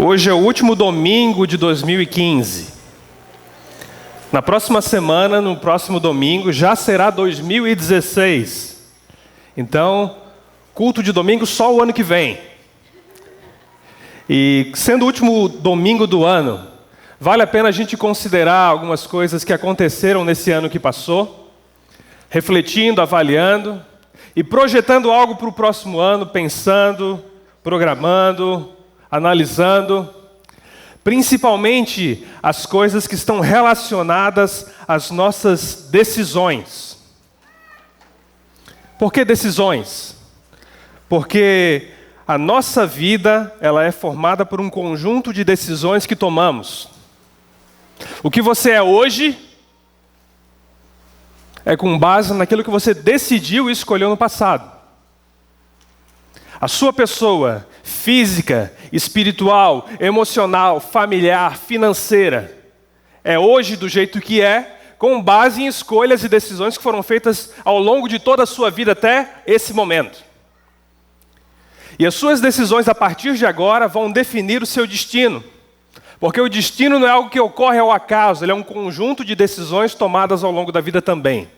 Hoje é o último domingo de 2015. Na próxima semana, no próximo domingo, já será 2016. Então, culto de domingo só o ano que vem. E sendo o último domingo do ano, vale a pena a gente considerar algumas coisas que aconteceram nesse ano que passou, refletindo, avaliando e projetando algo para o próximo ano, pensando, programando, analisando, principalmente as coisas que estão relacionadas às nossas decisões. Por que decisões? Porque a nossa vida, ela é formada por um conjunto de decisões que tomamos. O que você é hoje é com base naquilo que você decidiu e escolheu no passado. A sua pessoa física, espiritual, emocional, familiar, financeira, é hoje do jeito que é, com base em escolhas e decisões que foram feitas ao longo de toda a sua vida até esse momento. E as suas decisões a partir de agora vão definir o seu destino. Porque o destino não é algo que ocorre ao acaso, ele é um conjunto de decisões tomadas ao longo da vida também.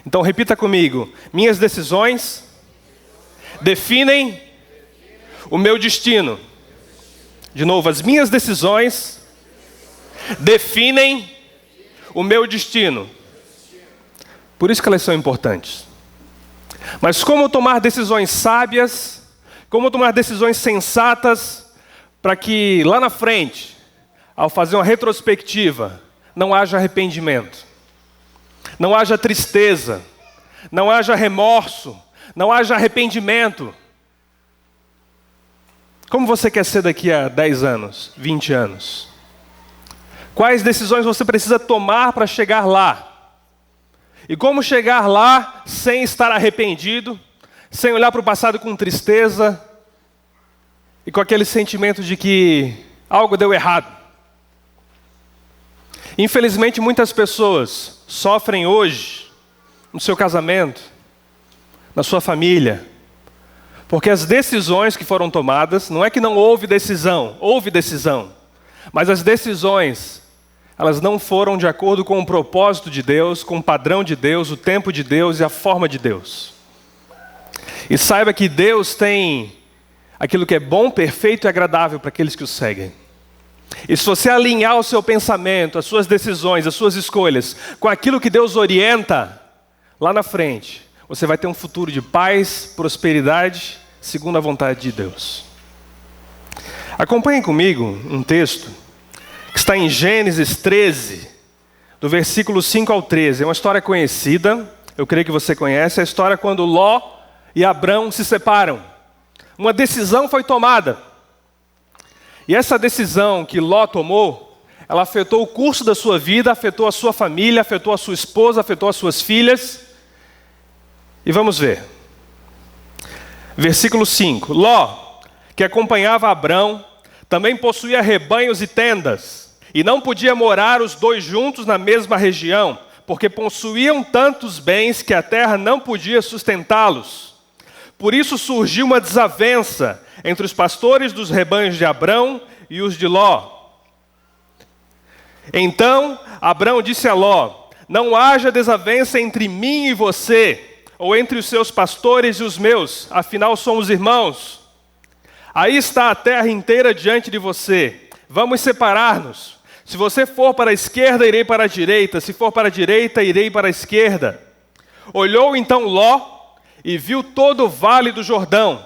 Então repita comigo: minhas decisões definem o meu destino. De novo, as minhas decisões definem o meu destino. Por isso que elas são importantes. Mas como tomar decisões sábias, como tomar decisões sensatas, para que lá na frente, ao fazer uma retrospectiva, não haja arrependimento, não haja tristeza, não haja remorso, não haja arrependimento. Como você quer ser daqui a 10 anos, 20 anos? Quais decisões você precisa tomar para chegar lá? E como chegar lá sem estar arrependido, sem olhar para o passado com tristeza e com aquele sentimento de que algo deu errado? Infelizmente, muitas pessoas sofrem hoje no seu casamento, na sua família, porque as decisões que foram tomadas, não é que não houve decisão, mas as decisões, elas não foram de acordo com o propósito de Deus, com o padrão de Deus, o tempo de Deus e a forma de Deus. E saiba que Deus tem aquilo que é bom, perfeito e agradável para aqueles que o seguem. E se você alinhar o seu pensamento, as suas decisões, as suas escolhas, com aquilo que Deus orienta, lá na frente, você vai ter um futuro de paz, prosperidade, segundo a vontade de Deus. Acompanhem comigo um texto que está em Gênesis 13, do versículo 5 ao 13. É uma história conhecida, eu creio que você conhece, é a história quando Ló e Abrão se separam. Uma decisão foi tomada. E essa decisão que Ló tomou, ela afetou o curso da sua vida, afetou a sua família, afetou a sua esposa, afetou as suas filhas. E vamos ver. Versículo 5. Ló, que acompanhava Abrão, também possuía rebanhos e tendas, e não podia morar os dois juntos na mesma região, porque possuíam tantos bens que a terra não podia sustentá-los. Por isso surgiu uma desavença entre os pastores dos rebanhos de Abrão e os de Ló. Então Abrão disse a Ló: não haja desavença entre mim e você, ou entre os seus pastores e os meus, afinal somos irmãos. Aí está a terra inteira diante de você, vamos separar-nos. Se você for para a esquerda, irei para a direita, se for para a direita, irei para a esquerda. Olhou então Ló e viu todo o vale do Jordão,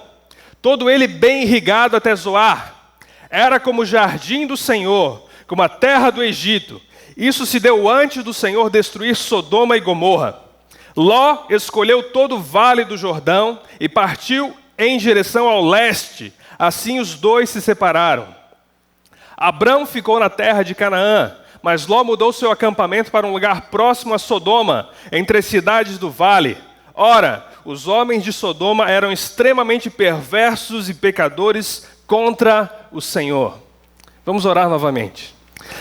todo ele bem irrigado até Zoar. Era como o jardim do Senhor, como a terra do Egito. Isso se deu antes do Senhor destruir Sodoma e Gomorra. Ló escolheu todo o vale do Jordão e partiu em direção ao leste. Assim os dois se separaram. Abrão ficou na terra de Canaã, mas Ló mudou seu acampamento para um lugar próximo a Sodoma, entre as cidades do vale. Ora, os homens de Sodoma eram extremamente perversos e pecadores contra o Senhor. Vamos orar novamente.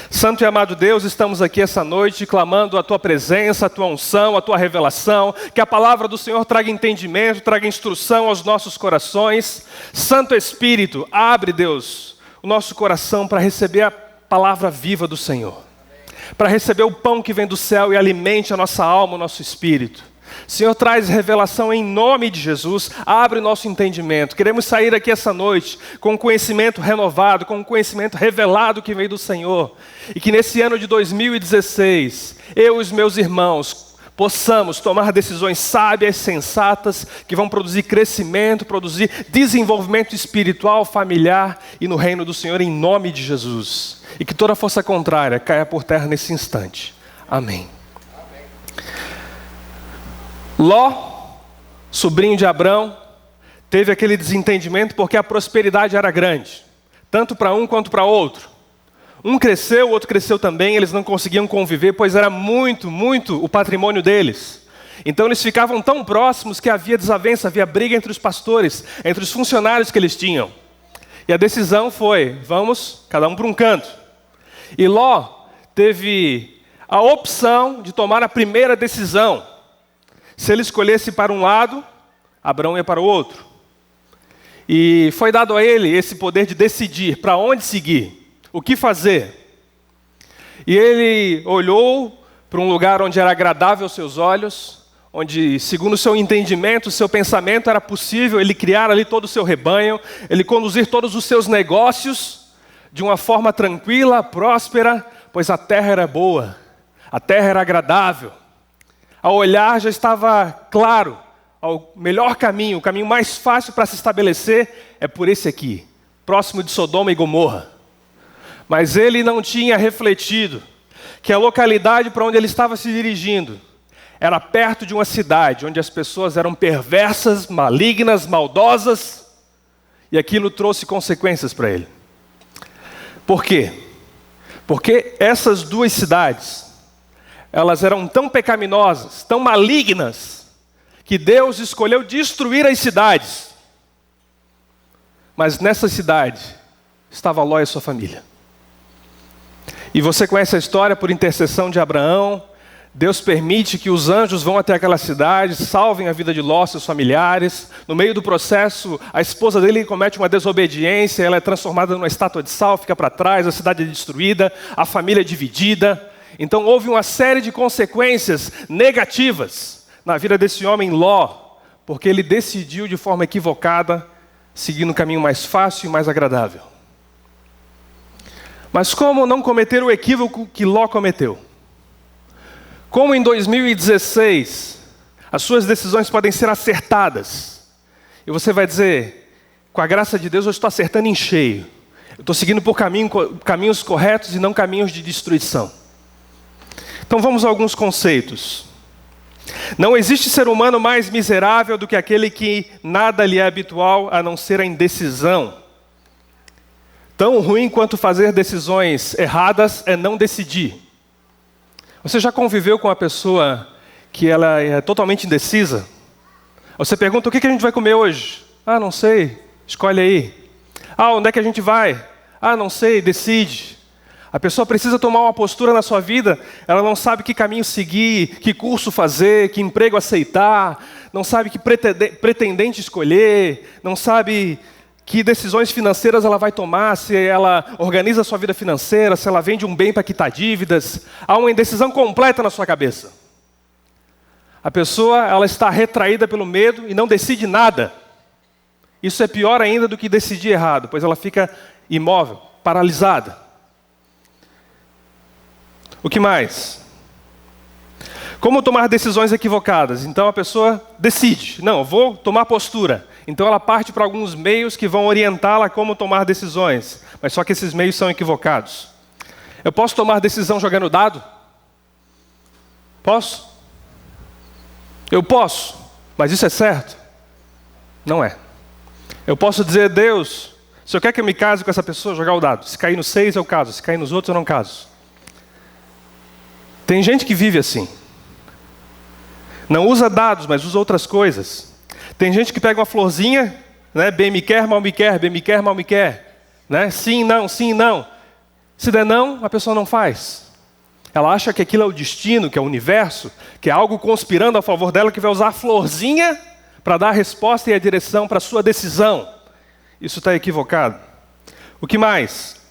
Santo e amado Deus, estamos aqui essa noite clamando a Tua presença, a Tua unção, a Tua revelação, que a palavra do Senhor traga entendimento, traga instrução aos nossos corações. Santo Espírito, abre, Deus, o nosso coração para receber a palavra viva do Senhor. Para receber o pão que vem do céu e alimente a nossa alma, o nosso espírito. Senhor, traz revelação em nome de Jesus, abre o nosso entendimento. Queremos sair aqui essa noite com conhecimento renovado, com conhecimento revelado que veio do Senhor. E que nesse ano de 2016, eu e os meus irmãos possamos tomar decisões sábias, sensatas, que vão produzir crescimento, produzir desenvolvimento espiritual, familiar e no reino do Senhor, em nome de Jesus. E que toda força contrária caia por terra nesse instante. Amém. Ló, sobrinho de Abrão, teve aquele desentendimento porque a prosperidade era grande, tanto para um quanto para outro. Um cresceu, o outro cresceu também, eles não conseguiam conviver, pois era muito o patrimônio deles. Então eles ficavam tão próximos que havia desavença, havia briga entre os pastores, entre os funcionários que eles tinham. E a decisão foi, vamos, cada um para um canto. E Ló teve a opção de tomar a primeira decisão. Se ele escolhesse para um lado, Abrão ia para o outro. E foi dado a ele esse poder de decidir para onde seguir, o que fazer. E ele olhou para um lugar onde era agradável aos seus olhos, onde, segundo o seu entendimento, o seu pensamento, era possível ele criar ali todo o seu rebanho, ele conduzir todos os seus negócios de uma forma tranquila, próspera, pois a terra era boa, a terra era agradável. Ao olhar já estava claro, o melhor caminho, o caminho mais fácil para se estabelecer é por esse aqui, próximo de Sodoma e Gomorra. Mas ele não tinha refletido que a localidade para onde ele estava se dirigindo era perto de uma cidade onde as pessoas eram perversas, malignas, maldosas, e aquilo trouxe consequências para ele. Por quê? Porque essas duas cidades, elas eram tão pecaminosas, tão malignas, que Deus escolheu destruir as cidades. Mas nessa cidade estava Ló e sua família. E você conhece a história, por intercessão de Abraão, Deus permite que os anjos vão até aquela cidade, salvem a vida de Ló, seus familiares. No meio do processo, a esposa dele comete uma desobediência, ela é transformada numa estátua de sal, fica para trás, a cidade é destruída, a família é dividida. Então houve uma série de consequências negativas na vida desse homem Ló, porque ele decidiu de forma equivocada, seguindo um caminho mais fácil e mais agradável. Mas como não cometer o equívoco que Ló cometeu? Como em 2016 as suas decisões podem ser acertadas? E você vai dizer, com a graça de Deus eu estou acertando em cheio. Eu estou seguindo por caminhos corretos e não caminhos de destruição. Então vamos a alguns conceitos. Não existe ser humano mais miserável do que aquele que nada lhe é habitual a não ser a indecisão. Tão ruim quanto fazer decisões erradas é não decidir. Você já conviveu com uma pessoa que ela é totalmente indecisa? Você pergunta, o que a gente vai comer hoje? Ah, não sei, escolhe aí. Ah, onde é que a gente vai? Ah, não sei, decide. A pessoa precisa tomar uma postura na sua vida, ela não sabe que caminho seguir, que curso fazer, que emprego aceitar, não sabe que pretendente escolher, não sabe que decisões financeiras ela vai tomar, se ela organiza a sua vida financeira, se ela vende um bem para quitar dívidas. Há uma indecisão completa na sua cabeça. A pessoa ela está retraída pelo medo e não decide nada. Isso é pior ainda do que decidir errado, pois ela fica imóvel, paralisada. O que mais? Como tomar decisões equivocadas? Então a pessoa decide, não, eu vou tomar postura. Então ela parte para alguns meios que vão orientá-la a como tomar decisões. Mas só que esses meios são equivocados. Eu posso tomar decisão jogando dado? Posso? Eu posso, mas isso é certo? Não é. Eu posso dizer, Deus, se eu quer que eu me case com essa pessoa, jogar o dado. Se cair no 6 eu caso, se cair nos outros eu não caso. Tem gente que vive assim. Não usa dados, mas usa outras coisas. Tem gente que pega uma florzinha, né? Bem me quer, mal me quer, bem me quer, mal me quer. Né? Sim, não. Se der não, a pessoa não faz. Ela acha que aquilo é o destino, que é o universo, que é algo conspirando a favor dela, que vai usar a florzinha para dar a resposta e a direção para a sua decisão. Isso está equivocado. O que mais?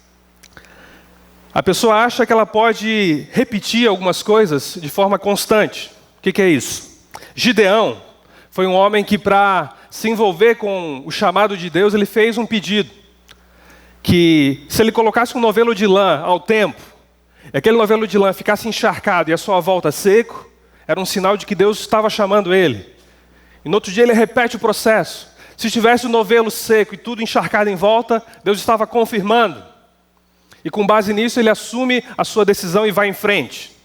A pessoa acha que ela pode repetir algumas coisas de forma constante. O que é isso? Gideão foi um homem que, para se envolver com o chamado de Deus, ele fez um pedido. Que se ele colocasse um novelo de lã ao tempo, e aquele novelo de lã ficasse encharcado e a sua volta seco, era um sinal de que Deus estava chamando ele. E no outro dia ele repete o processo. Se tivesse o novelo seco e tudo encharcado em volta, Deus estava confirmando. E com base nisso ele assume a sua decisão e vai em frente.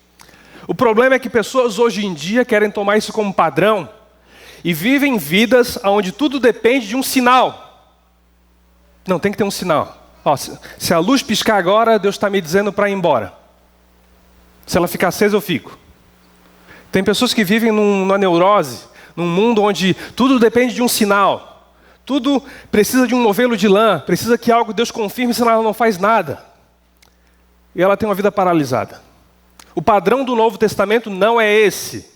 O problema é que pessoas hoje em dia querem tomar isso como padrão e vivem vidas onde tudo depende de um sinal. Não, tem que ter um sinal. Ó, se a luz piscar agora, Deus está me dizendo para ir embora. Se ela ficar acesa, eu fico. Tem pessoas que vivem numa neurose, num mundo onde tudo depende de um sinal. Tudo precisa de um novelo de lã, precisa que algo Deus confirme, senão ela não faz nada. E ela tem uma vida paralisada. O padrão do Novo Testamento não é esse.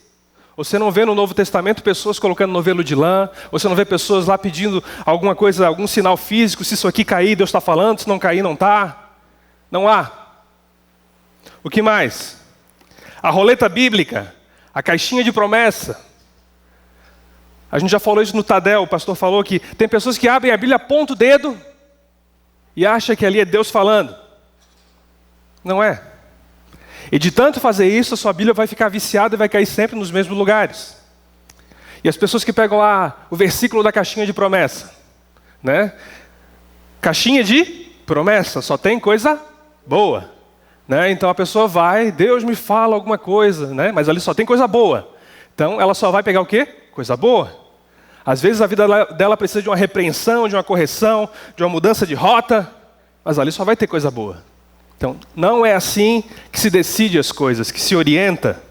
Você não vê no Novo Testamento pessoas colocando novelo de lã, você não vê pessoas lá pedindo alguma coisa, algum sinal físico, se isso aqui cair, Deus está falando, se não cair, não está. Não há. O que mais? A roleta bíblica, a caixinha de promessa. A gente já falou isso no Tadel, o pastor falou que tem pessoas que abrem a Bíblia, apontam o dedo e acham que ali é Deus falando. Não é. E de tanto fazer isso, a sua Bíblia vai ficar viciada e vai cair sempre nos mesmos lugares. E as pessoas que pegam lá o versículo da caixinha de promessa, né? Caixinha de promessa, só tem coisa boa, né? Então a pessoa vai, Deus me fala alguma coisa, né? Mas ali só tem coisa boa. Então ela só vai pegar o quê? Coisa boa. Às vezes a vida dela precisa de uma repreensão, de uma correção, de uma mudança de rota, mas ali só vai ter coisa boa. Então, não é assim que se decide as coisas, que se orienta.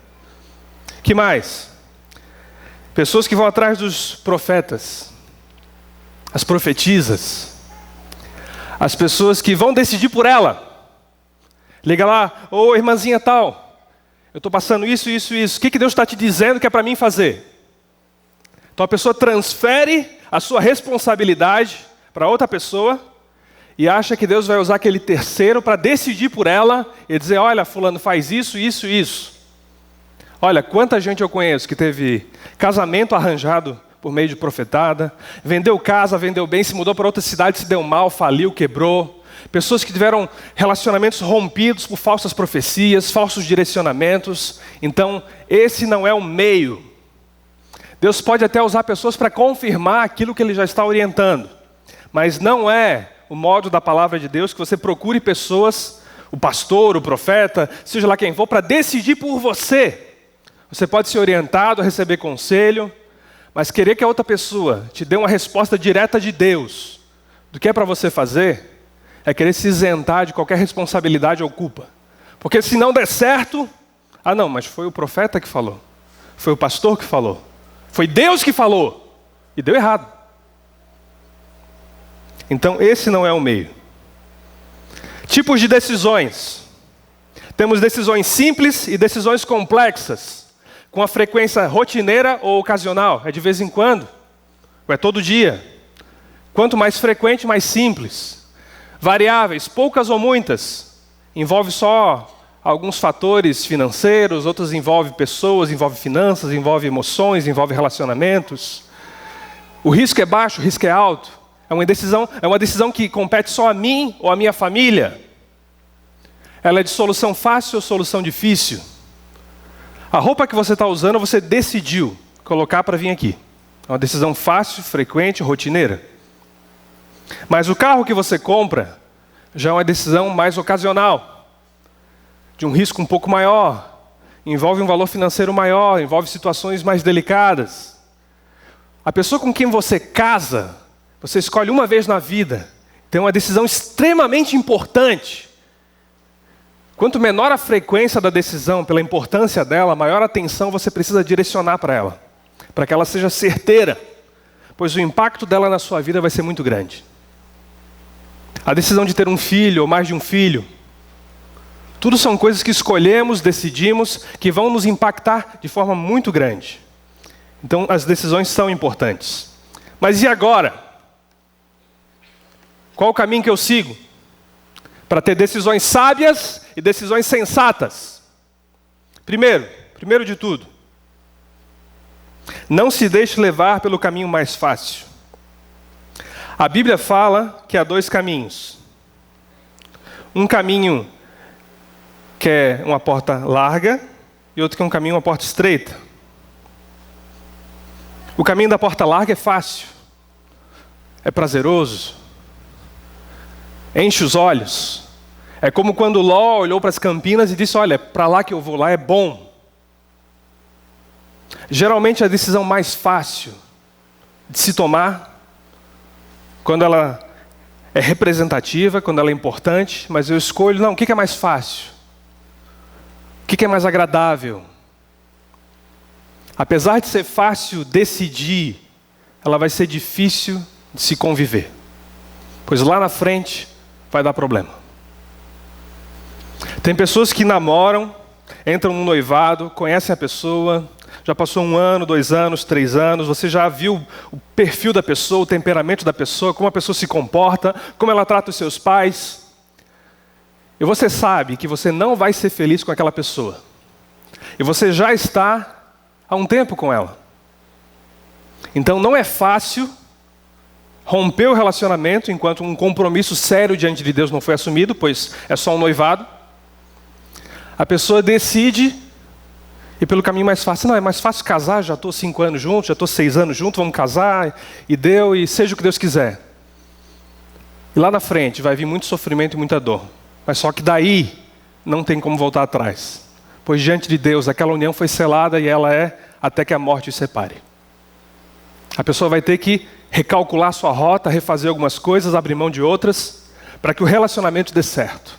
Que mais? Pessoas que vão atrás dos profetas, as profetisas, as pessoas que vão decidir por ela. Liga lá, ô irmãzinha tal, eu estou passando isso, isso, isso. O que Deus está te dizendo que é para mim fazer? Então a pessoa transfere a sua responsabilidade para outra pessoa, e acha que Deus vai usar aquele terceiro para decidir por ela e dizer, olha, fulano faz isso, isso, isso. Olha, quanta gente eu conheço que teve casamento arranjado por meio de profetada, vendeu casa, vendeu bem, se mudou para outra cidade, se deu mal, faliu, quebrou. Pessoas que tiveram relacionamentos rompidos por falsas profecias, falsos direcionamentos. Então, esse não é o meio. Deus pode até usar pessoas para confirmar aquilo que Ele já está orientando, mas não é o modo da palavra de Deus que você procure pessoas, o pastor, o profeta, seja lá quem for, para decidir por você. Você pode ser orientado a receber conselho, mas querer que a outra pessoa te dê uma resposta direta de Deus do que é para você fazer, é querer se isentar de qualquer responsabilidade ou culpa. Porque se não der certo, não, mas foi o profeta que falou, foi o pastor que falou, foi Deus que falou, e deu errado. Então, esse não é o meio. Tipos de decisões. Temos decisões simples e decisões complexas, com a frequência rotineira ou ocasional. É de vez em quando, ou é todo dia. Quanto mais frequente, mais simples. Variáveis, poucas ou muitas. Envolve só alguns fatores financeiros, outros envolve pessoas, envolve finanças, envolve emoções, envolve relacionamentos. O risco é baixo, o risco é alto. É uma decisão que compete só a mim ou a minha família. Ela é de solução fácil ou solução difícil? A roupa que você está usando, você decidiu colocar para vir aqui. É uma decisão fácil, frequente, rotineira. Mas o carro que você compra já é uma decisão mais ocasional, de um risco um pouco maior, envolve um valor financeiro maior, envolve situações mais delicadas. A pessoa com quem você casa, você escolhe uma vez na vida, tem uma decisão extremamente importante. Quanto menor a frequência da decisão, pela importância dela, maior atenção você precisa direcionar para ela, para que ela seja certeira, pois o impacto dela na sua vida vai ser muito grande. A decisão de ter um filho ou mais de um filho, tudo são coisas que escolhemos, decidimos, que vão nos impactar de forma muito grande. Então as decisões são importantes. Mas e agora? Qual o caminho que eu sigo? para ter decisões sábias e decisões sensatas. Primeiro de tudo, não se deixe levar pelo caminho mais fácil. A Bíblia fala que há dois caminhos. Um caminho que é uma porta larga e outro que é um caminho, uma porta estreita. O caminho da porta larga é fácil, é prazeroso, enche os olhos. É como quando Ló olhou para as campinas e disse: olha, para lá que eu vou, lá é bom. Geralmente a decisão mais fácil de se tomar, quando ela é representativa, quando ela é importante, mas eu escolho, não, o que é mais fácil? O que é mais agradável? Apesar de ser fácil decidir, ela vai ser difícil de se conviver, pois lá na frente vai dar problema. Tem pessoas que namoram, entram no noivado, conhecem a pessoa, já passou 1 ano, 2 anos, 3 anos, você já viu o perfil da pessoa, o temperamento da pessoa, como a pessoa se comporta, como ela trata os seus pais. E você sabe que você não vai ser feliz com aquela pessoa. E você já está há um tempo com ela. Então não é fácil romper o relacionamento enquanto um compromisso sério diante de Deus não foi assumido, pois é só um noivado. A pessoa decide ir pelo caminho mais fácil. Não, é mais fácil casar, já estou 5 anos juntos, já estou 6 anos juntos, vamos casar, e deu, e seja o que Deus quiser. E lá na frente vai vir muito sofrimento e muita dor. Mas só que daí não tem como voltar atrás. Pois diante de Deus aquela união foi selada e ela é até que a morte os separe. A pessoa vai ter que recalcular sua rota, refazer algumas coisas, abrir mão de outras, para que o relacionamento dê certo.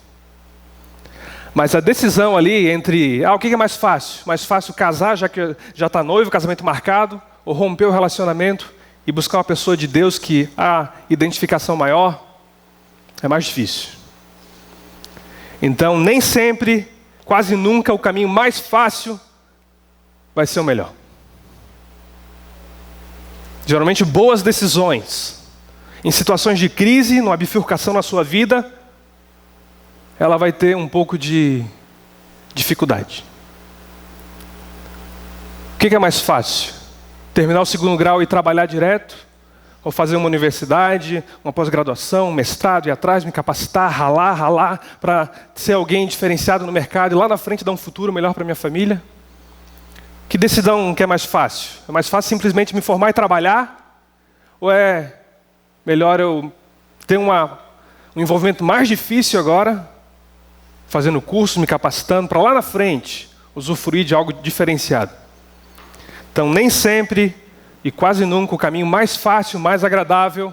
Mas a decisão ali entre, o que é mais fácil? Mais fácil casar, já que já está noivo, casamento marcado, ou romper o relacionamento e buscar uma pessoa de Deus que há identificação maior? É mais difícil. Então, nem sempre, quase nunca, o caminho mais fácil vai ser o melhor. Geralmente, boas decisões, em situações de crise, numa bifurcação na sua vida, ela vai ter um pouco de dificuldade. O que é mais fácil? Terminar o 2º grau e trabalhar direto? Ou fazer uma universidade, uma pós-graduação, um mestrado, ir atrás, me capacitar, ralar, para ser alguém diferenciado no mercado e lá na frente dar um futuro melhor para minha família? Que decisão que é mais fácil? É mais fácil simplesmente me formar e trabalhar? Ou é melhor eu ter um envolvimento mais difícil agora, fazendo curso, me capacitando, para lá na frente usufruir de algo diferenciado? Então, nem sempre e quase nunca o caminho mais fácil, mais agradável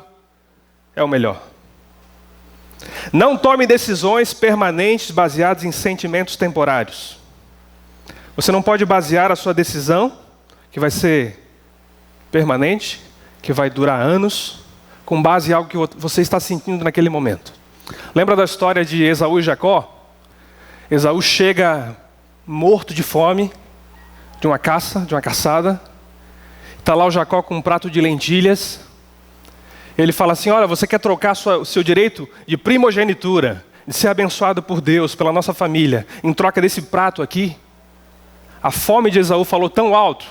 é o melhor. Não tome decisões permanentes baseadas em sentimentos temporários. Você não pode basear a sua decisão, que vai ser permanente, que vai durar anos, com base em algo que você está sentindo naquele momento. Lembra da história de Esaú e Jacó? Esaú chega morto de fome, de uma caçada. Está lá o Jacó com um prato de lentilhas. Ele fala assim: olha, você quer trocar o seu direito de primogenitura, de ser abençoado por Deus, pela nossa família, em troca desse prato aqui? A fome de Esaú falou tão alto,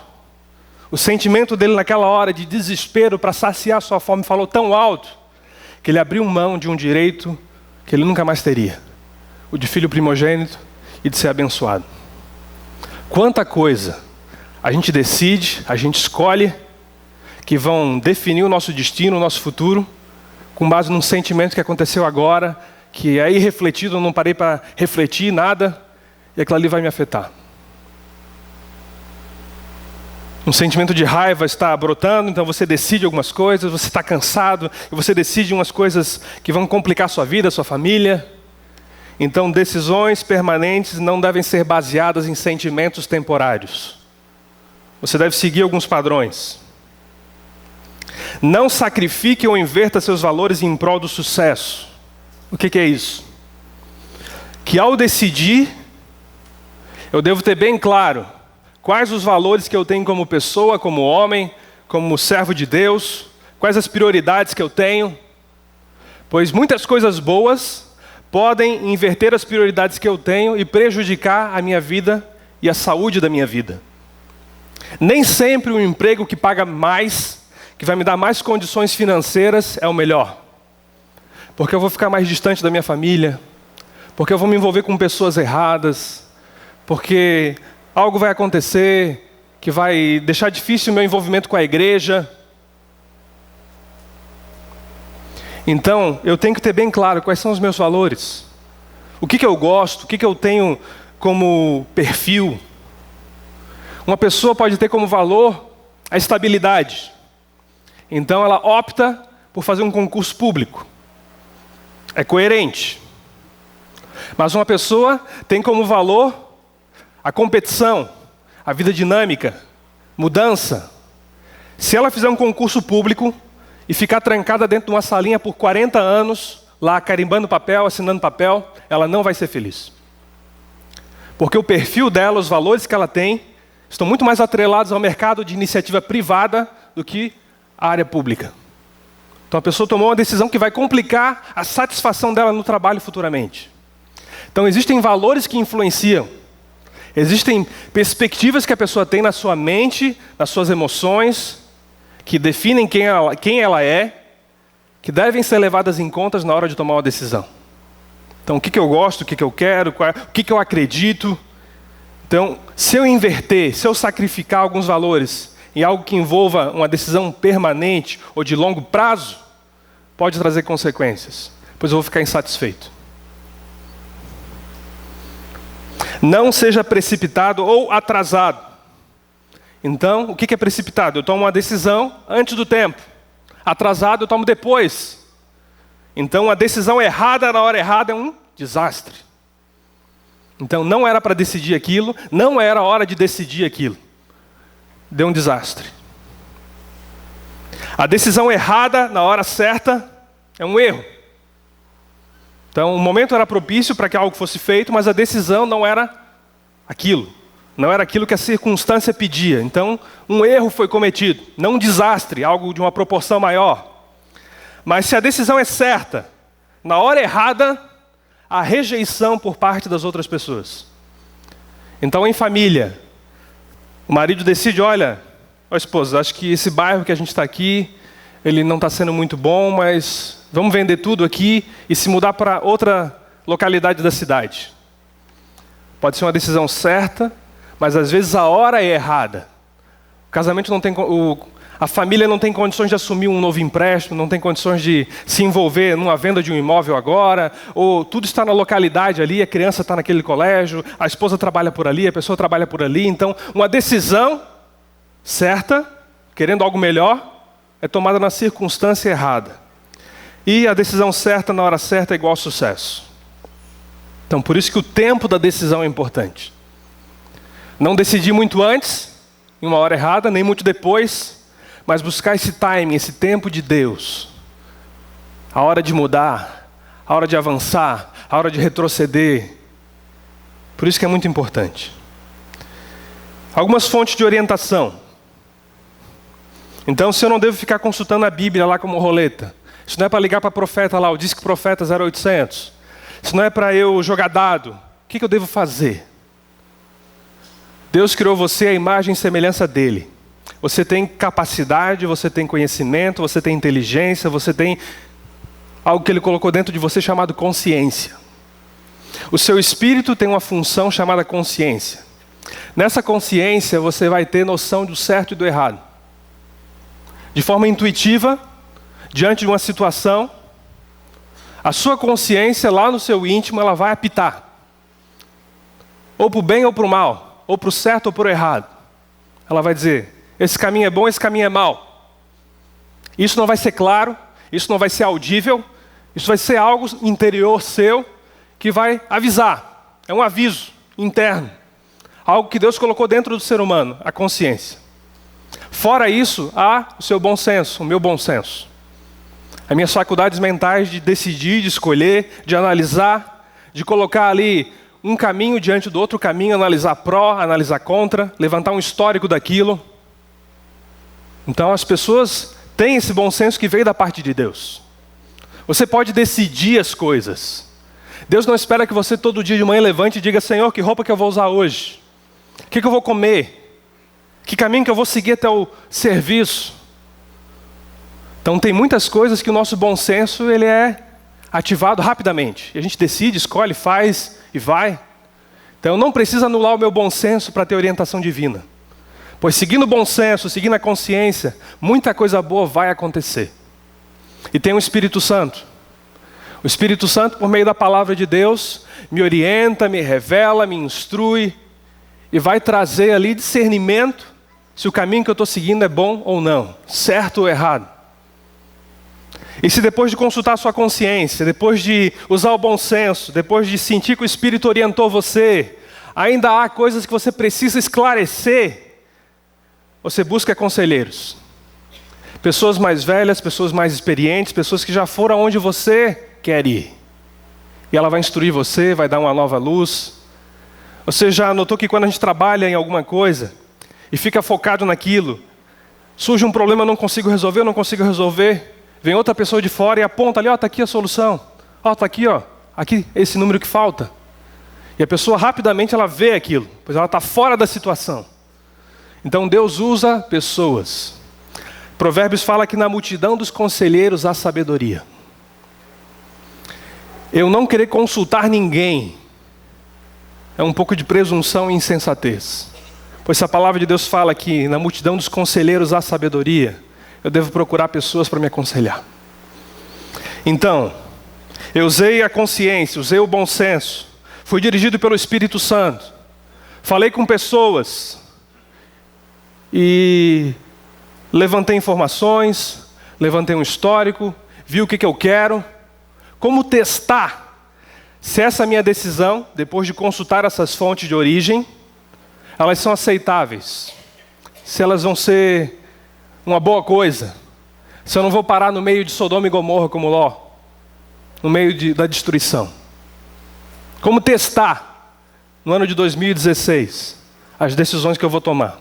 o sentimento dele naquela hora de desespero para saciar sua fome falou tão alto, que ele abriu mão de um direito que ele nunca mais teria, o de filho primogênito e de ser abençoado. Quanta coisa a gente decide, a gente escolhe, que vão definir o nosso destino, o nosso futuro, com base num sentimento que aconteceu agora, que é irrefletido, eu não parei para refletir nada, e aquilo ali vai me afetar. Um sentimento de raiva está brotando, então você decide algumas coisas, você está cansado, e você decide umas coisas que vão complicar a sua vida, a sua família. Então, decisões permanentes não devem ser baseadas em sentimentos temporários. Você deve seguir alguns padrões. Não sacrifique ou inverta seus valores em prol do sucesso. O que é isso? Que ao decidir, eu devo ter bem claro quais os valores que eu tenho como pessoa, como homem, como servo de Deus, quais as prioridades que eu tenho. Pois muitas coisas boas podem inverter as prioridades que eu tenho e prejudicar a minha vida e a saúde da minha vida. Nem sempre um emprego que paga mais, que vai me dar mais condições financeiras, é o melhor. Porque eu vou ficar mais distante da minha família, porque eu vou me envolver com pessoas erradas, porque algo vai acontecer que vai deixar difícil o meu envolvimento com a igreja. Então, eu tenho que ter bem claro quais são os meus valores. O que eu gosto, o que eu tenho como perfil. Uma pessoa pode ter como valor a estabilidade. Então, ela opta por fazer um concurso público. É coerente. Mas uma pessoa tem como valor a competição, a vida dinâmica, mudança. Se ela fizer um concurso público e ficar trancada dentro de uma salinha por 40 anos, lá carimbando papel, assinando papel, ela não vai ser feliz. Porque o perfil dela, os valores que ela tem, estão muito mais atrelados ao mercado de iniciativa privada do que à área pública. Então a pessoa tomou uma decisão que vai complicar a satisfação dela no trabalho futuramente. Então existem valores que influenciam. Existem perspectivas que a pessoa tem na sua mente, nas suas emoções, que definem quem ela é, que devem ser levadas em conta na hora de tomar uma decisão. Então, o que eu gosto, o que eu quero, o que eu acredito. Então, se eu inverter, se eu sacrificar alguns valores em algo que envolva uma decisão permanente ou de longo prazo, pode trazer consequências, pois eu vou ficar insatisfeito. Não seja precipitado ou atrasado. Então, o que é precipitado? Eu tomo uma decisão antes do tempo. Atrasado, eu tomo depois. Então, a decisão errada na hora errada é um desastre. Então, não era para decidir aquilo, não era a hora de decidir aquilo. Deu um desastre. A decisão errada na hora certa é um erro. Então, o momento era propício para que algo fosse feito, mas a decisão não era aquilo. Não era aquilo que a circunstância pedia. Então, um erro foi cometido, não um desastre, algo de uma proporção maior. Mas se a decisão é certa, na hora errada, há rejeição por parte das outras pessoas. Então, em família, o marido decide, olha, esposa, acho que esse bairro que a gente está aqui, ele não está sendo muito bom, mas vamos vender tudo aqui e se mudar para outra localidade da cidade. Pode ser uma decisão certa, mas às vezes a hora é errada. O casamento não tem, a família não tem condições de assumir um novo empréstimo, não tem condições de se envolver numa venda de um imóvel agora, ou tudo está na localidade ali, a criança está naquele colégio, a esposa trabalha por ali, a pessoa trabalha por ali. Então, uma decisão certa, querendo algo melhor, é tomada na circunstância errada. E a decisão certa na hora certa é igual ao sucesso. Então, por isso que o tempo da decisão é importante. Não decidir muito antes, em uma hora errada, nem muito depois, mas buscar esse timing, esse tempo de Deus. A hora de mudar, a hora de avançar, a hora de retroceder. Por isso que é muito importante. Algumas fontes de orientação. Então, se eu não devo ficar consultando a Bíblia lá como roleta, isso não é para ligar para profeta lá, o Disque Profeta 0800. Isso não é para eu jogar dado. O que eu devo fazer? Deus criou você à imagem e semelhança dele. Você tem capacidade, você tem conhecimento, você tem inteligência, você tem algo que ele colocou dentro de você chamado consciência. O seu espírito tem uma função chamada consciência. Nessa consciência você vai ter noção do certo e do errado. De forma intuitiva, diante de uma situação, a sua consciência lá no seu íntimo, ela vai apitar. Ou para o bem ou para o mal. Ou para o certo ou para o errado. Ela vai dizer, esse caminho é bom, esse caminho é mau. Isso não vai ser claro, isso não vai ser audível, isso vai ser algo interior seu que vai avisar. É um aviso interno. Algo que Deus colocou dentro do ser humano, a consciência. Fora isso, há o seu bom senso, o meu bom senso. As minhas faculdades mentais de decidir, de escolher, de analisar, de colocar ali um caminho diante do outro caminho, analisar pró, analisar contra, levantar um histórico daquilo. Então as pessoas têm esse bom senso que veio da parte de Deus. Você pode decidir as coisas. Deus não espera que você todo dia de manhã levante e diga: Senhor, que roupa que eu vou usar hoje? O que eu vou comer? Que caminho que eu vou seguir até o serviço? Então tem muitas coisas que o nosso bom senso ele é ativado rapidamente. E a gente decide, escolhe, faz e vai. Então não precisa anular o meu bom senso para ter orientação divina. Pois seguindo o bom senso, seguindo a consciência, muita coisa boa vai acontecer. E tem o Espírito Santo. O Espírito Santo, por meio da palavra de Deus, me orienta, me revela, me instrui e vai trazer ali discernimento se o caminho que eu estou seguindo é bom ou não, certo ou errado. E se depois de consultar a sua consciência, depois de usar o bom senso, depois de sentir que o Espírito orientou você, ainda há coisas que você precisa esclarecer, você busca conselheiros. Pessoas mais velhas, pessoas mais experientes, pessoas que já foram onde você quer ir. E ela vai instruir você, vai dar uma nova luz. Você já notou que quando a gente trabalha em alguma coisa e fica focado naquilo, surge um problema, eu não consigo resolver, vem outra pessoa de fora e aponta ali, ó, está aqui a solução. Ó, está aqui, ó, aqui esse número que falta. E a pessoa rapidamente ela vê aquilo, pois ela está fora da situação. Então Deus usa pessoas. Provérbios fala que na multidão dos conselheiros há sabedoria. Eu não querer consultar ninguém é um pouco de presunção e insensatez. Pois se a palavra de Deus fala que na multidão dos conselheiros há sabedoria, eu devo procurar pessoas para me aconselhar. Então, eu usei a consciência, usei o bom senso, fui dirigido pelo Espírito Santo, falei com pessoas e levantei informações, levantei um histórico, vi o que eu quero. Como testar se essa minha decisão, depois de consultar essas fontes de origem, elas são aceitáveis, se elas vão ser uma boa coisa, se eu não vou parar no meio de Sodoma e Gomorra como Ló, no meio da destruição. Como testar, no ano de 2016, as decisões que eu vou tomar,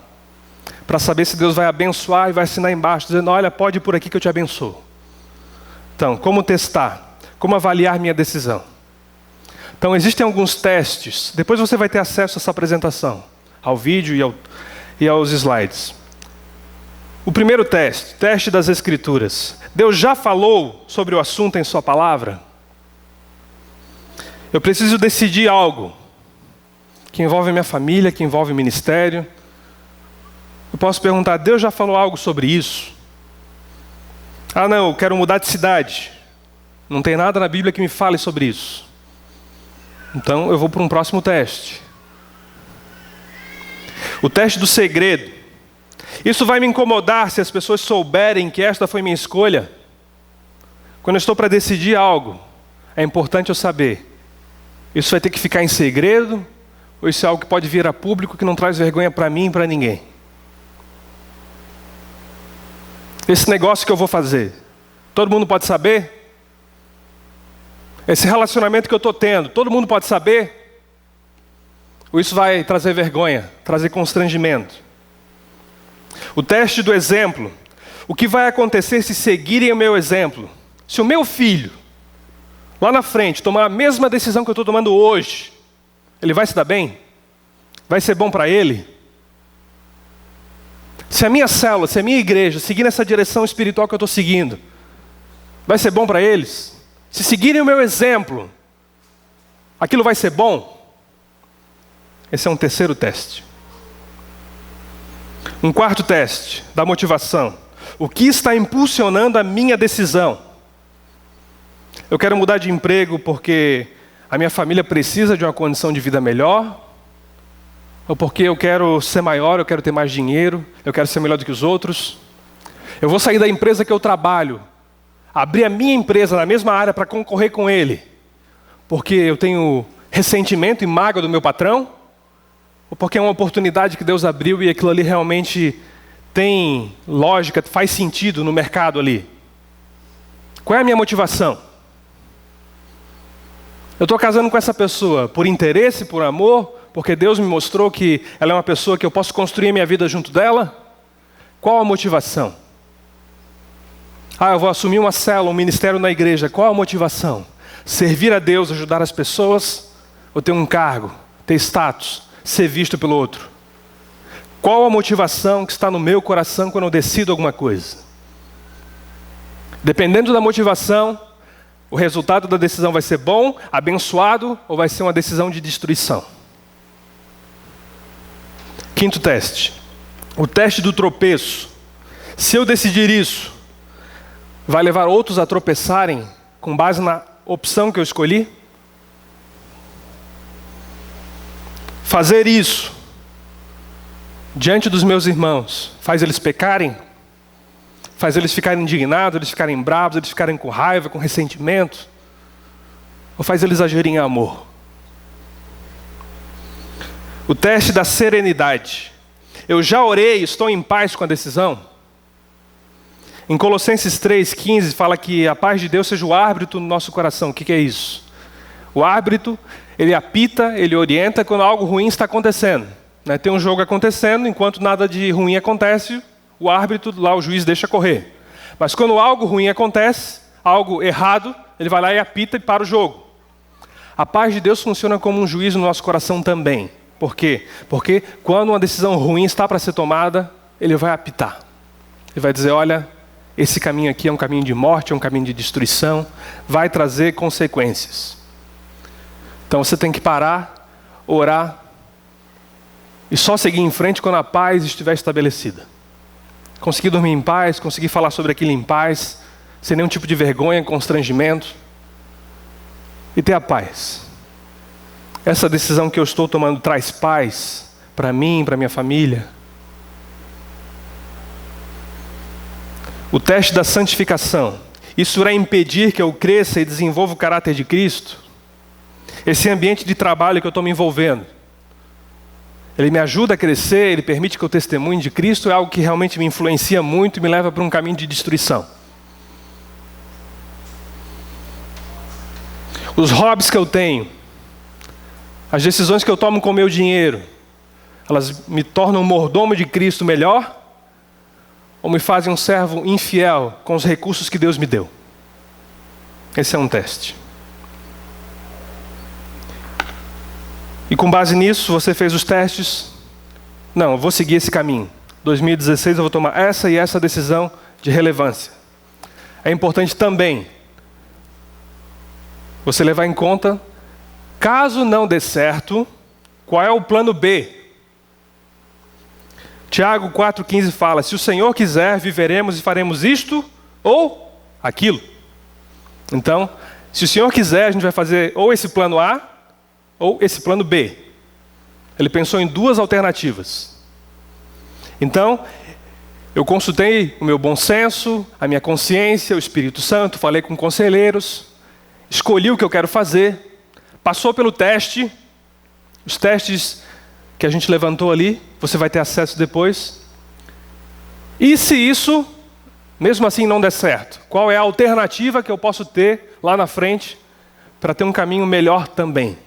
para saber se Deus vai abençoar e vai assinar embaixo, dizendo: olha, pode ir por aqui que eu te abençoo. Então, como testar? Como avaliar minha decisão? Então, existem alguns testes. Depois você vai ter acesso a essa apresentação, ao vídeo e aos slides. O primeiro teste das Escrituras. Deus já falou sobre o assunto em sua palavra? Eu preciso decidir algo que envolve a minha família, que envolve o ministério. Eu posso perguntar: Deus já falou algo sobre isso? Ah, não, eu quero mudar de cidade. Não tem nada na Bíblia que me fale sobre isso. Então eu vou para um próximo teste. O teste do segredo. Isso vai me incomodar se as pessoas souberem que esta foi minha escolha? Quando eu estou para decidir algo, é importante eu saber: isso vai ter que ficar em segredo? Ou isso é algo que pode vir a público, que não traz vergonha para mim e para ninguém? Esse negócio que eu vou fazer, todo mundo pode saber? Esse relacionamento que eu estou tendo, todo mundo pode saber? Ou isso vai trazer vergonha, trazer constrangimento? O teste do exemplo. O que vai acontecer se seguirem o meu exemplo? Se o meu filho, lá na frente, tomar a mesma decisão que eu estou tomando hoje, ele vai se dar bem? Vai ser bom para ele? Se a minha célula, se a minha igreja seguir nessa direção espiritual que eu estou seguindo, vai ser bom para eles? Se seguirem o meu exemplo, aquilo vai ser bom? Esse é um terceiro teste. Um quarto teste da motivação. O que está impulsionando a minha decisão? Eu quero mudar de emprego porque a minha família precisa de uma condição de vida melhor? Ou porque eu quero ser maior, eu quero ter mais dinheiro, eu quero ser melhor do que os outros? Eu vou sair da empresa que eu trabalho, abrir a minha empresa na mesma área para concorrer com ele, porque eu tenho ressentimento e mágoa do meu patrão? Ou porque é uma oportunidade que Deus abriu e aquilo ali realmente tem lógica, faz sentido no mercado ali? Qual é a minha motivação? Eu estou casando com essa pessoa por interesse, por amor, porque Deus me mostrou que ela é uma pessoa que eu posso construir a minha vida junto dela? Qual a motivação? Ah, eu vou assumir uma célula, um ministério na igreja. Qual a motivação? Servir a Deus, ajudar as pessoas, ou ter um cargo, ter status, ser visto pelo outro? Qual a motivação que está no meu coração quando eu decido alguma coisa? Dependendo da motivação, o resultado da decisão vai ser bom, abençoado, ou vai ser uma decisão de destruição. Quinto teste. O teste do tropeço. Se eu decidir isso, vai levar outros a tropeçarem com base na opção que eu escolhi? Fazer isso diante dos meus irmãos faz eles pecarem? Faz eles ficarem indignados, eles ficarem bravos, eles ficarem com raiva, com ressentimento? Ou faz eles agirem em amor? O teste da serenidade. Eu já orei, estou em paz com a decisão? Em Colossenses 3,15 fala que a paz de Deus seja o árbitro no nosso coração. O que é isso? O árbitro, ele apita, ele orienta quando algo ruim está acontecendo. Tem um jogo acontecendo, enquanto nada de ruim acontece, o árbitro, lá o juiz deixa correr. Mas quando algo ruim acontece, algo errado, ele vai lá e apita e para o jogo. A paz de Deus funciona como um juiz no nosso coração também. Por quê? Porque quando uma decisão ruim está para ser tomada, ele vai apitar. Ele vai dizer, olha, esse caminho aqui é um caminho de morte, é um caminho de destruição, vai trazer consequências. Então você tem que parar, orar, e só seguir em frente quando a paz estiver estabelecida. Conseguir dormir em paz, conseguir falar sobre aquilo em paz, sem nenhum tipo de vergonha, constrangimento, e ter a paz. Essa decisão que eu estou tomando traz paz para mim, para minha família. O teste da santificação. Isso irá impedir que eu cresça e desenvolva o caráter de Cristo? Esse ambiente de trabalho que eu estou me envolvendo, ele me ajuda a crescer, ele permite que eu testemunhe de Cristo, é algo que realmente me influencia muito e me leva para um caminho de destruição. Os hobbies que eu tenho, as decisões que eu tomo com o meu dinheiro, elas me tornam um mordomo de Cristo melhor? Ou me fazem um servo infiel com os recursos que Deus me deu? Esse é um teste. E com base nisso, você fez os testes. Não, eu vou seguir esse caminho. 2016 eu vou tomar essa e essa decisão de relevância. É importante também você levar em conta, caso não dê certo, qual é o plano B? Tiago 4,15 fala, se o Senhor quiser, viveremos e faremos isto ou aquilo. Então, se o Senhor quiser, a gente vai fazer ou esse plano A, ou esse plano B. Ele pensou em duas alternativas. Então, eu consultei o meu bom senso, a minha consciência, o Espírito Santo, falei com conselheiros, escolhi o que eu quero fazer, passou pelo teste, os testes que a gente levantou ali, você vai ter acesso depois. E se isso, mesmo assim, não der certo, qual é a alternativa que eu posso ter lá na frente para ter um caminho melhor também?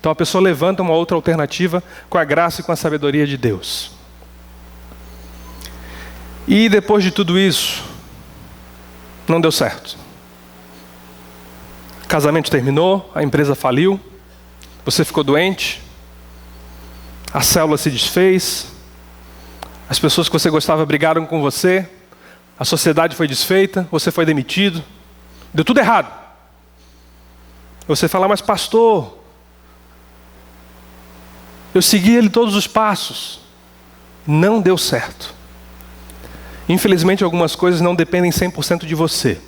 Então a pessoa levanta uma outra alternativa com a graça e com a sabedoria de Deus. E depois de tudo isso, não deu certo. O casamento terminou, a empresa faliu, você ficou doente, a célula se desfez, as pessoas que você gostava brigaram com você, a sociedade foi desfeita, você foi demitido, deu tudo errado. Você fala, mas pastor, eu segui ele todos os passos. Não deu certo. Infelizmente, algumas coisas não dependem 100% de você.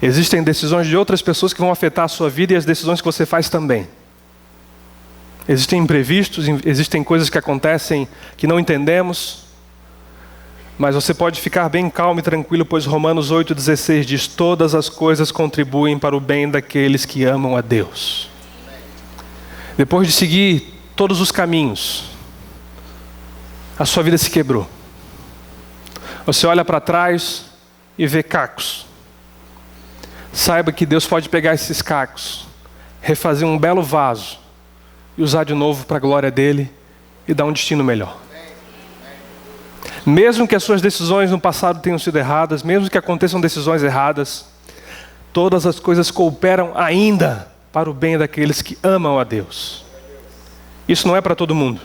Existem decisões de outras pessoas que vão afetar a sua vida e as decisões que você faz também. Existem imprevistos, existem coisas que acontecem que não entendemos. Mas você pode ficar bem calmo e tranquilo, pois Romanos 8,16 diz, todas as coisas contribuem para o bem daqueles que amam a Deus. Depois de seguir todos os caminhos, a sua vida se quebrou. Você olha para trás e vê cacos. Saiba que Deus pode pegar esses cacos, refazer um belo vaso e usar de novo para a glória dele e dar um destino melhor. Mesmo que as suas decisões no passado tenham sido erradas, mesmo que aconteçam decisões erradas, todas as coisas cooperam ainda para o bem daqueles que amam a Deus. Isso não é para todo mundo.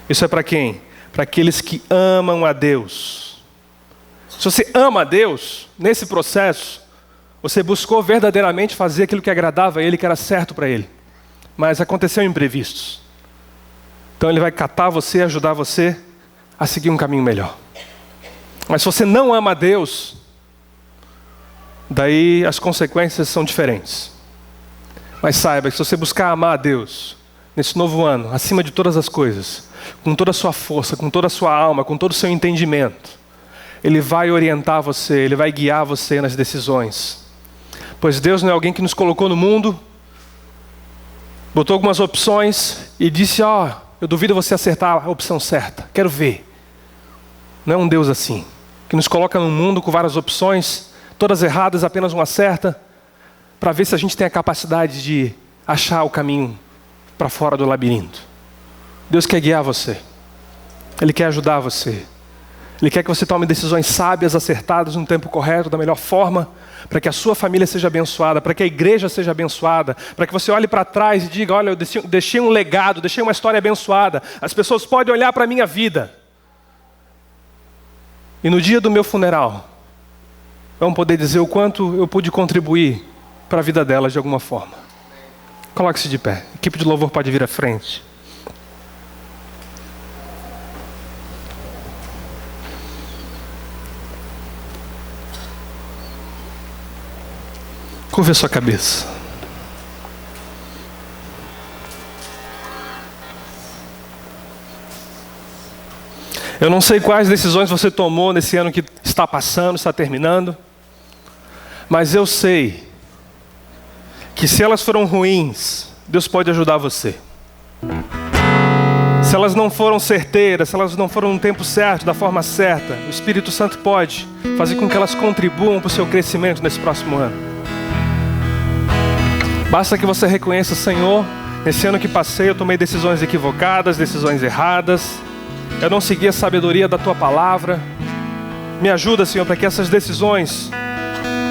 Isso é para quem? Para aqueles que amam a Deus. Se você ama a Deus, nesse processo, você buscou verdadeiramente fazer aquilo que agradava a Ele, que era certo para Ele. Mas aconteceu imprevistos. Então Ele vai catar você e ajudar você a seguir um caminho melhor. Mas se você não ama a Deus, daí as consequências são diferentes. Mas saiba que se você buscar amar a Deus, nesse novo ano, acima de todas as coisas, com toda a sua força, com toda a sua alma, com todo o seu entendimento, Ele vai orientar você, Ele vai guiar você nas decisões. Pois Deus não é alguém que nos colocou no mundo, botou algumas opções e disse, eu duvido você acertar a opção certa, quero ver. Não é um Deus assim, que nos coloca no mundo com várias opções, todas erradas, apenas uma certa, para ver se a gente tem a capacidade de achar o caminho para fora do labirinto. Deus quer guiar você. Ele quer ajudar você. Ele quer que você tome decisões sábias, acertadas, no tempo correto, da melhor forma, para que a sua família seja abençoada, para que a igreja seja abençoada, para que você olhe para trás e diga, olha, eu deixei um legado, deixei uma história abençoada. As pessoas podem olhar para a minha vida. E no dia do meu funeral, vão poder dizer o quanto eu pude contribuir para a vida delas de alguma forma. Coloque-se de pé. A equipe de louvor pode vir à frente. Curva a sua cabeça. Eu não sei quais decisões você tomou nesse ano que está passando, está terminando, mas eu sei que se elas foram ruins, Deus pode ajudar você. Se elas não foram certeiras, se elas não foram no tempo certo, da forma certa, o Espírito Santo pode fazer com que elas contribuam para o seu crescimento nesse próximo ano. Basta que você reconheça, Senhor, nesse ano que passei eu tomei decisões equivocadas, decisões erradas, eu não segui a sabedoria da Tua Palavra. Me ajuda, Senhor, para que essas decisões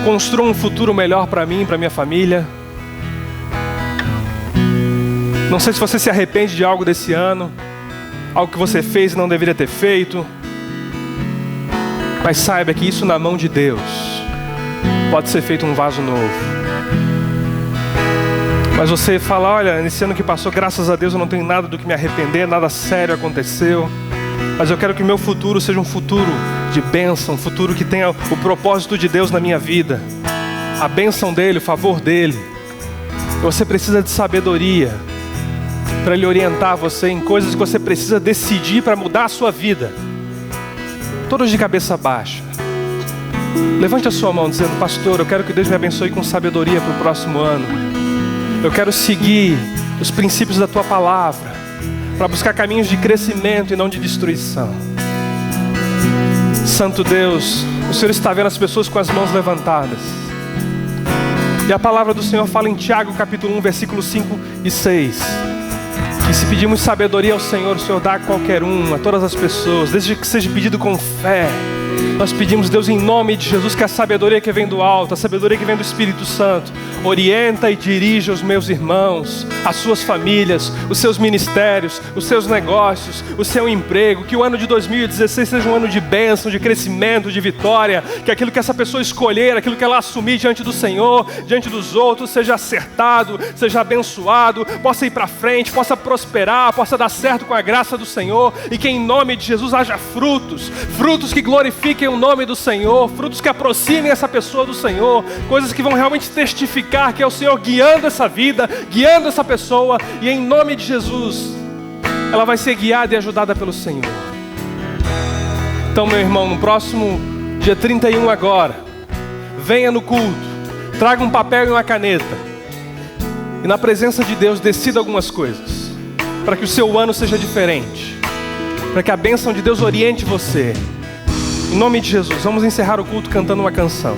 construam um futuro melhor para mim, para minha família. Não sei se você se arrepende de algo desse ano, algo que você fez e não deveria ter feito, mas saiba que isso na mão de Deus pode ser feito um vaso novo. Mas você fala, olha, nesse ano que passou, graças a Deus eu não tenho nada do que me arrepender, nada sério aconteceu, mas eu quero que o meu futuro seja um futuro de bênção, um futuro que tenha o propósito de Deus na minha vida, a bênção dEle, o favor dEle. Você precisa de sabedoria para Ele orientar você em coisas que você precisa decidir para mudar a sua vida. Todos de cabeça baixa. Levante a sua mão dizendo, pastor, eu quero que Deus me abençoe com sabedoria para o próximo ano. Eu quero seguir os princípios da Tua Palavra, para buscar caminhos de crescimento e não de destruição. Santo Deus, o Senhor está vendo as pessoas com as mãos levantadas. E a palavra do Senhor fala em Tiago capítulo 1, versículos 5 e 6. Que se pedimos sabedoria ao Senhor, o Senhor dá a qualquer um, a todas as pessoas, desde que seja pedido com fé. Nós pedimos, Deus, em nome de Jesus, que a sabedoria que vem do alto, a sabedoria que vem do Espírito Santo, orienta e dirija os meus irmãos, as suas famílias, os seus ministérios, os seus negócios, o seu emprego. Que o ano de 2016 seja um ano de bênção, de crescimento, de vitória. Que aquilo que essa pessoa escolher, aquilo que ela assumir diante do Senhor, diante dos outros, seja acertado, seja abençoado, possa ir para frente, possa prosperar, possa dar certo com a graça do Senhor. E que em nome de Jesus haja frutos, frutos que glorifiquem o nome do Senhor, frutos que aproximem essa pessoa do Senhor, coisas que vão realmente testificar que é o Senhor guiando essa vida, guiando essa pessoa, e em nome de Jesus ela vai ser guiada e ajudada pelo Senhor. Então, meu irmão, no próximo dia 31 agora, venha no culto, traga um papel e uma caneta e na presença de Deus decida algumas coisas, para que o seu ano seja diferente, para que a bênção de Deus oriente você. Em nome de Jesus, vamos encerrar o culto cantando uma canção.